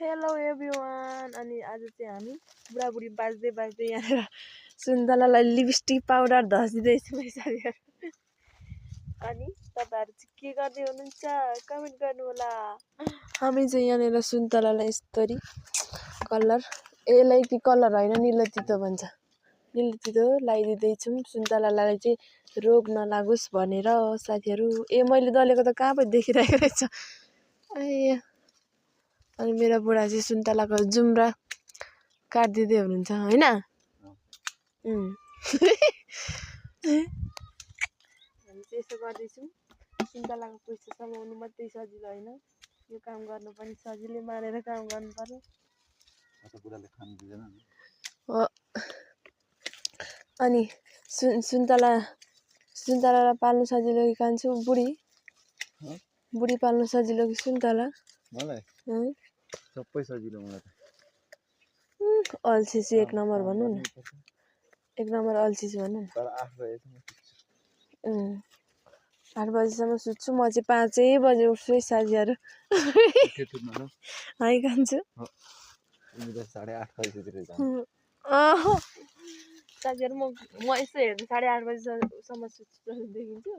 Hello everyone. अनि आज चाहिँ हामी बुढाबुढी बाज्दै बाज्दै यहाँनिर सुन्तलालाई लिपस्टिक पाउडर धसिदिँदैछौँ है साथीहरू। अनि तपाईँहरू चाहिँ के गर्दै हुनुहुन्छ कमेन्ट गर्नु होला। हामी चाहिँ यहाँनिर सुन्तलालाई यस्तरी कलर यसलाई कि कलर होइन निलो तितो भन्छ, निलो तितो लगाइदिँदैछौँ सुन्तलालाई चाहिँ रोग नलागोस् भनेर साथीहरू। ए मैले दलेको त कहाँ पो देखिरहेको रहेछ। ए अनि मेरो बुढा चाहिँ सुन्तलाको जुम्रा काटिदिँदै हुनुहुन्छ होइन। हामी चाहिँ यसो गर्दैछौँ। सुन्तलाको पैसा समाउनु मात्रै सजिलो होइन, यो काम गर्नु पनि सजिलै मानेर काम गर्नु पर्यो। हो अनि सुन्तलालाई पाल्नु सजिलो कि कान्छु बुढी पाल्नु सजिलो कि सुन्तला? मलाई सबै सजिलो मलाई त। अल्छी एक नम्बर भन्नु न, एक नम्बर अल्छी भन्नु न। तर 8 बजेसम्म 8 बजीसम्म सुत्छु, म चाहिँ 5 बजे उठ्छु है साथीहरू। है कान्छु साथीहरू। म यसो हेर्नु 8:30 बजीसम्म सुत्छु जस्तो देखिन्छु।